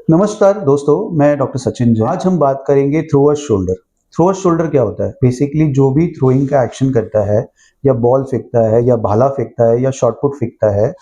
नमस्कार दोस्तों, मैं डॉक्टर सचिन जैन। आज हम बात करेंगे थ्रोअर शोल्डर। थ्रोअर शोल्डर क्या होता है? बेसिकली जो भी थ्रोइंग का एक्शन करता है या बॉल फेंकता है या भाला फेंकता है या शॉट पुट फेंकता है,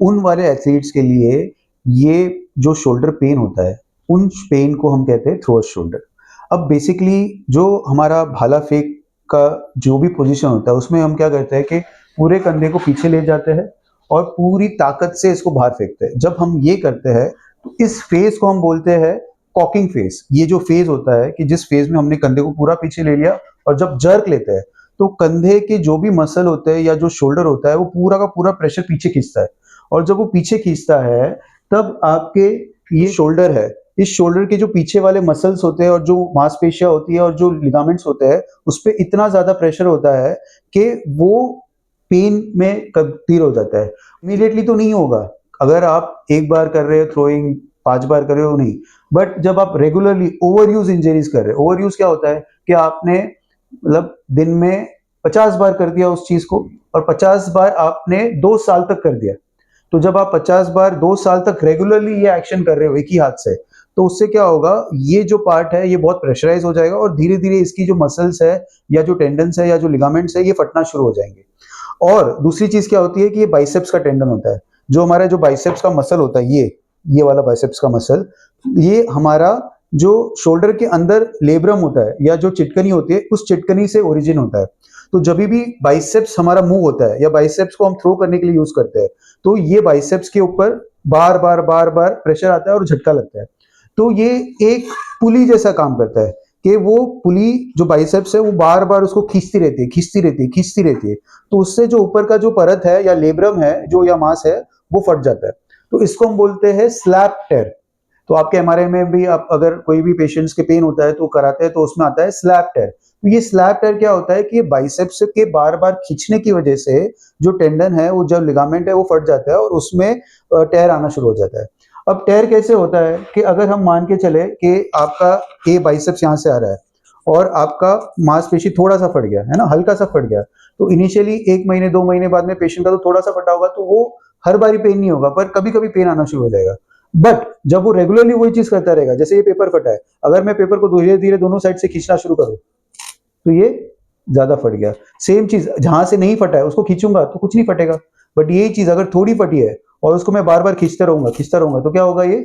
उन वाले एथलीट्स के लिए ये जो शोल्डर पेन होता है, उन पेन को हम कहते हैं थ्रोअर शोल्डर। अब बेसिकली जो हमारा भाला फेंक का जो भी पोजीशन होता है, उसमें हम क्या करते हैं कि पूरे कंधे को पीछे ले जाते हैं और पूरी ताकत से इसको बाहर फेंकते हैं। जब हम ये करते हैं तो इस फेज को हम बोलते हैं कॉकिंग फेज। ये जो फेज होता है कि जिस फेज में हमने कंधे को पूरा पीछे ले लिया और जब जर्क लेते हैं तो कंधे के जो भी मसल होते हैं या जो शोल्डर होता है वो पूरा का पूरा प्रेशर पीछे खींचता है, और जब वो पीछे खींचता है तब आपके ये शोल्डर है, इस शोल्डर के जो पीछे वाले मसल्स होते हैं और जो मांसपेशियां होती है और जो लिगामेंट्स होते हैं उस पर इतना ज्यादा प्रेशर होता है कि वो पेन में तब्दील हो जाता है। इमीडिएटली तो नहीं होगा, अगर आप एक बार कर रहे हो थ्रोइंग, 5 बार कर रहे हो नहीं, बट जब आप रेगुलरली ओवर यूज इंजरीज कर रहे हो, ओवर यूज क्या होता है कि आपने मतलब दिन में 50 बार कर दिया उस चीज को और 50 बार आपने 2 साल तक कर दिया। तो जब आप 50 बार 2 साल तक रेगुलरली ये एक्शन कर रहे हो एक ही हाथ से, तो उससे क्या होगा, ये जो पार्ट है ये बहुत प्रेशराइज हो जाएगा और धीरे धीरे इसकी जो मसल्स है या जो टेंडन्स है या जो लिगामेंट्स है ये फटना शुरू हो जाएंगे। और दूसरी चीज क्या होती है कि ये बाइसेप्स का टेंडन होता है, जो हमारा जो बाइसेप्स का मसल होता है, ये वाला बाइसेप्स का मसल, ये हमारा जो शोल्डर के अंदर लेब्रम होता है या जो चिटकनी होती है उस चिटकनी से ओरिजिन होता है। तो जब भी बाइसेप्स हमारा मूव होता है या बाइसेप्स को हम थ्रो करने के लिए यूज करते हैं तो ये बाइसेप्स के ऊपर बार बार प्रेशर आता है और झटका लगता है। तो ये एक पुली जैसा काम करता है कि वो पुली जो बाइसेप्स है वो बार बार उसको खींचती रहती है। तो उससे जो ऊपर का जो परत है या लेब्रम है जो या मांस है वो फट जाता है। तो इसको हम बोलते हैं स्लैप टेयर। तो आपके एमआरआई में भी आप अगर कोई भी पेशेंट्स के पेन होता है तो कराते हैं तो उसमें आता है स्लैप टेयर। तो ये स्लैप टेयर क्या होता है कि ये बाइसेप्स के बार बार खींचने की वजह से जो टेंडन है, वो जो लिगामेंट है वो फट जाता है और उसमें टेयर आना शुरू हो जाता है। अब टेयर कैसे होता है कि अगर हम मान के चले कि आपका ए बाइसेप्स यहाँ से आ रहा है और आपका मांसपेशी थोड़ा सा फट गया है ना, हल्का सा फट गया, तो इनिशियली 1 महीने 2 महीने बाद में पेशेंट का तो थोड़ा सा फटा होगा, तो वो हर बारी पेन नहीं होगा पर कभी कभी पेन आना शुरू हो जाएगा। बट जब वो रेगुलरली वही चीज करता रहेगा, जैसे ये पेपर फटा है, अगर मैं पेपर को धीरे धीरे दोनों साइड से खींचना शुरू करूं तो ये ज्यादा फट गया। सेम चीज जहां से नहीं फटा है उसको खींचूंगा तो कुछ नहीं फटेगा, बट यही चीज अगर थोड़ी फटी है और उसको मैं बार बार खींचता रहूंगा तो क्या होगा, ये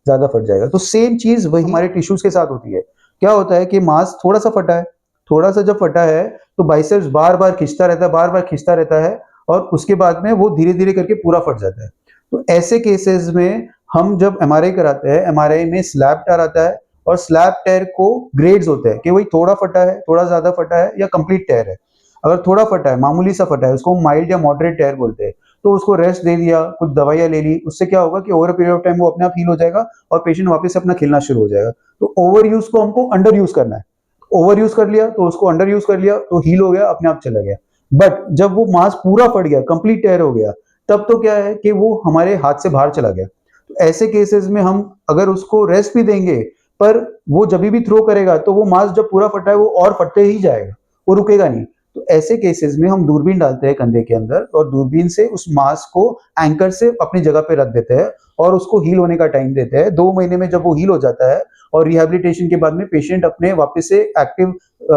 ज्यादा फट जाएगा। तो सेम चीज वही हमारे टिश्यूज के साथ होती है। क्या होता है कि मांस थोड़ा सा फटा है, थोड़ा सा जब फटा है तो बाइसेप्स बार बार खींचता रहता है, बार बार खींचता रहता है और उसके बाद में वो धीरे धीरे करके पूरा फट जाता है। तो ऐसे केसेस में हम जब एमआरआई कराते हैं, एमआरआई में स्लैप टेयर आता है और स्लैप टेयर को ग्रेड्स होते हैं कि वही थोड़ा फटा है, थोड़ा ज्यादा फटा है या कंप्लीट टेयर है। अगर थोड़ा फटा है, मामूली सा फटा है, उसको माइल्ड या मॉडरेट टेयर बोलते हैं। तो उसको रेस्ट दे दिया, कुछ दवाइयां ले ली, उससे क्या होगा कि ओवर पीरियड ऑफ टाइम वो अपने आप हील हो जाएगा और पेशेंट वापस अपना खिलना शुरू हो जाएगा। तो ओवर यूज को हमको अंडर यूज करना है। ओवर यूज कर लिया तो उसको अंडर यूज कर लिया तो हील हो गया, अपने आप चला गया। बट जब वो मांस पूरा फट गया, कंप्लीट टेयर हो गया, तब तो क्या है कि वो हमारे हाथ से बाहर चला गया। तो ऐसे केसेस में हम अगर उसको रेस्ट भी देंगे पर वो जब भी थ्रो करेगा तो वो मांस जब पूरा फटा है वो और फटते ही जाएगा, वो रुकेगा नहीं। तो ऐसे केसेस में हम दूरबीन डालते हैं कंधे के अंदर और दूरबीन से उस मांस को एंकर से अपनी जगह पे रख देते हैं और उसको हील होने का टाइम देते हैं। 2 महीने में जब वो हील हो जाता है और रिहेबिलिटेशन के बाद में पेशेंट अपने वापस से एक्टिव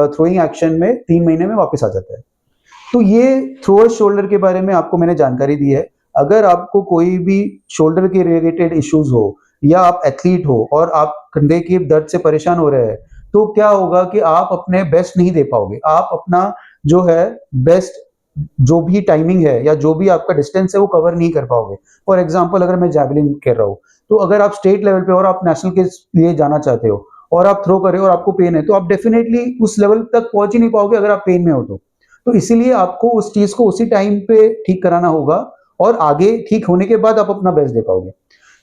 थ्रोइंग एक्शन में 3 महीने में वापस आ जाता है। तो ये थ्रोअर शोल्डर के बारे में आपको मैंने जानकारी दी है। अगर आपको कोई भी शोल्डर के रिलेटेड इश्यूज हो या आप एथलीट हो और आप कंधे के दर्द से परेशान हो रहे हैं, तो क्या होगा कि आप अपने बेस्ट नहीं दे पाओगे। आप अपना जो है बेस्ट, जो भी टाइमिंग है या जो भी आपका डिस्टेंस है वो कवर नहीं कर पाओगे। फॉर एग्जाम्पल अगर मैं जैवलिन कर रहा हूँ तो अगर आप स्टेट लेवल पे और आप नेशनल के लिए जाना चाहते हो और आप थ्रो कर रहे हो और आपको पेन है, तो आप डेफिनेटली उस लेवल तक पहुंच ही नहीं पाओगे अगर आप पेन में हो तो इसीलिए आपको उस चीज को उसी टाइम पे ठीक कराना होगा और आगे ठीक होने के बाद आप अपना बेस्ट दे पाओगे।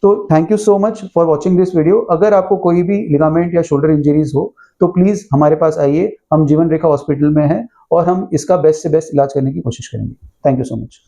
तो thank you so much for watching this video. अगर आपको कोई भी लिगामेंट या शोल्डर इंजरीज हो तो प्लीज हमारे पास आइए, हम जीवन रेखा हॉस्पिटल में हैं और हम इसका बेस्ट से बेस्ट इलाज करने की कोशिश करेंगे। Thank you so much.